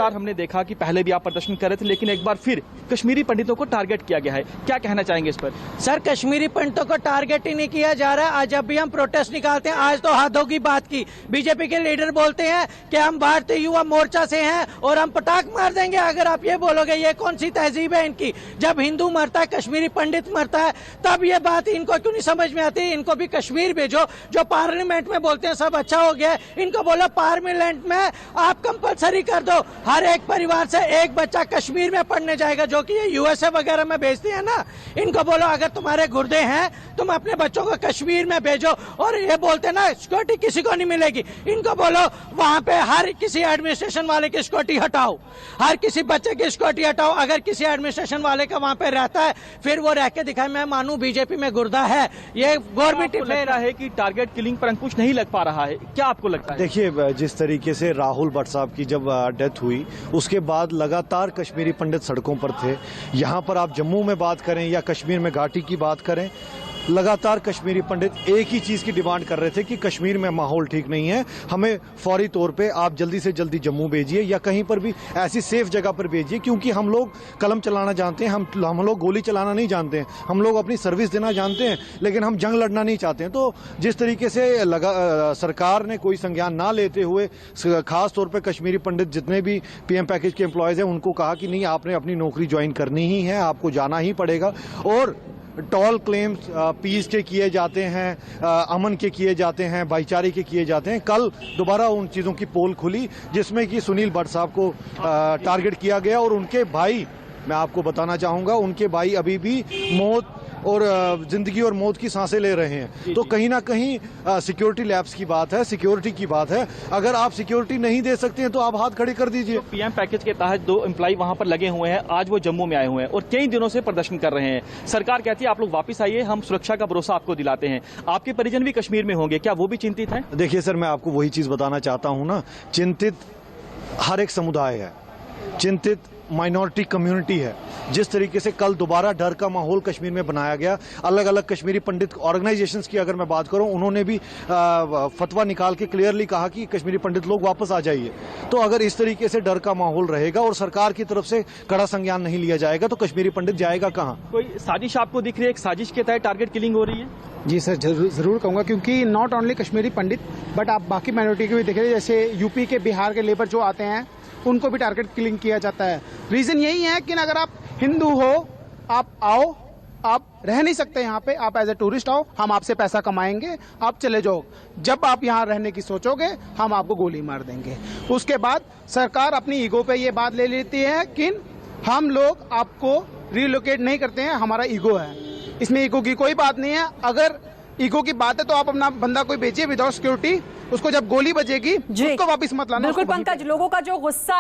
हमने देखा कि पहले भी आप प्रदर्शन कर रहे थे, लेकिन एक बार फिर कश्मीरी पंडितों को टारगेट किया गया है, क्या कहना चाहेंगे इस पर? सर, कश्मीरी पंडितों को टारगेट ही नहीं किया जा रहा है। आज जब भी हम प्रोटेस्ट निकालते हैं, आज तो हाथों की बात की, बीजेपी के लीडर बोलते हैं कि हम भारतीय युवा मोर्चा से हैं और हम पटाख मार देंगे अगर आप ये बोलोगे। ये कौन सी तहजीब है इनकी? जब हिंदू मरता है, कश्मीरी पंडित मरता है, तब ये बात इनको क्यों नहीं समझ में आती? इनको भी कश्मीर भेजो। जो पार्लियामेंट में बोलते हैं सब अच्छा हो गया, इनको बोलो पार्लियामेंट में आप कंपलसरी कर दो, हर एक परिवार से एक बच्चा कश्मीर में पढ़ने जाएगा, जो कि ये यूएसए वगैरह में भेजते हैं ना। इनको बोलो अगर तुम्हारे गुर्दे हैं तुम अपने बच्चों को कश्मीर में भेजो। और ये बोलते ना सिक्योरिटी किसी को नहीं मिलेगी, इनको बोलो वहां पे हर किसी एडमिनिस्ट्रेशन वाले की सिक्योरिटी हटाओ, हर किसी बच्चे की सिक्योरिटी हटाओ। अगर किसी एडमिनिस्ट्रेशन वाले का वहां पे रहता है, फिर वो रह के दिखाए। मैं मानू बीजेपी में गुर्दा है, ये गवर्नमेंट ले रहा है कि टारगेट किलिंग पर अंकुश नहीं लग पा रहा है, क्या आपको लगता है? देखिए, जिस तरीके से राहुल भट्ट साहब की जब डेथ हुई, उसके बाद लगातार कश्मीरी पंडित सड़कों पर थे। यहाँ पर आप जम्मू में बात करें या कश्मीर में घाटी की बात करें, लगातार कश्मीरी पंडित एक ही चीज की डिमांड कर रहे थे कि कश्मीर में माहौल ठीक नहीं है, हमें फौरी तौर पे आप जल्दी से जल्दी जम्मू भेजिए या कहीं पर भी ऐसी सेफ जगह पर भेजिए, क्योंकि हम लोग कलम चलाना जानते हैं, हम लोग गोली चलाना नहीं जानते हैं, हम लोग अपनी सर्विस देना जानते हैं, लेकिन हम जंग लड़ना नहीं चाहते हैं। तो जिस तरीके से सरकार ने कोई संज्ञान ना लेते हुए खास तौर पर कश्मीरी पंडित जितने भी पीएम पैकेज के एम्प्लॉयज हैं उनको कहा कि नहीं, आपने अपनी नौकरी ज्वाइन करनी ही है, आपको जाना ही पड़ेगा। और टॉल क्लेम्स पीस के किए जाते हैं, अमन के किए जाते हैं, भाईचारे के किए जाते हैं। कल दोबारा उन चीज़ों की पोल खुली जिसमें कि सुनील भट्ट साहब को टारगेट किया गया और उनके भाई, मैं आपको बताना चाहूँगा, उनके भाई अभी भी मौत और जिंदगी और मौत की सांसें ले रहे हैं। तो कहीं ना कहीं सिक्योरिटी लैब्स की बात है, सिक्योरिटी की बात है। अगर आप सिक्योरिटी नहीं दे सकते हैं तो आप हाथ खड़े कर दीजिए। तो पीएम पैकेज के तहत 2 एम्प्लॉय वहां पर लगे हुए हैं, आज वो जम्मू में आए हुए हैं और कई दिनों से प्रदर्शन कर रहे हैं। सरकार कहती है आप लोग वापस आइए, हम सुरक्षा का भरोसा आपको दिलाते हैं। आपके परिजन भी कश्मीर में होंगे, क्या वो भी चिंतित हैं? देखिए सर, मैं आपको वही चीज बताना चाहता हूं ना, चिंतित हर एक समुदाय है, चिंतित माइनॉरिटी कम्युनिटी है। जिस तरीके से कल दोबारा डर का माहौल कश्मीर में बनाया गया, अलग अलग कश्मीरी पंडित ऑर्गेनाइजेशंस की अगर मैं बात करूं, उन्होंने भी फतवा निकाल के क्लियरली कहा कि कश्मीरी पंडित लोग वापस आ जाइए। तो अगर इस तरीके से डर का माहौल रहेगा और सरकार की तरफ से कड़ा संज्ञान नहीं लिया जाएगा तो कश्मीरी पंडित जाएगा कहां? कोई साजिश आपको दिख रही है, एक साजिश के तहत टारगेट किलिंग हो रही है? जी सर, जरूर कहूँगा, क्योंकि not only Kashmiri Pandit but आप बाकी माइनॉरिटी को भी देख रहे हैं, जैसे यूपी के, बिहार के लेबर जो आते हैं उनको भी टारगेट किलिंग किया जाता है। रीजन यही है कि अगर आप हिंदू हो, आप आओ, आप रह नहीं सकते यहाँ पे, आप एज ए टूरिस्ट आओ, हम आपसे पैसा कमाएंगे, आप चले जाओ। जब आप यहाँ रहने की सोचोगे हम आपको गोली मार देंगे। उसके बाद सरकार अपनी ईगो पे ये बात ले लेती है कि हम लोग आपको रिलोकेट नहीं करते हैं, हमारा ईगो है। इसमें ईगो की कोई बात नहीं है। अगर ईगो की बात है तो आप अपना बंदा कोई भेजिए विदाउट सिक्योरिटी, उसको जब गोली बजेगी उसको वापस मत लाना। बिल्कुल पंकज, लोगों का जो गुस्सा है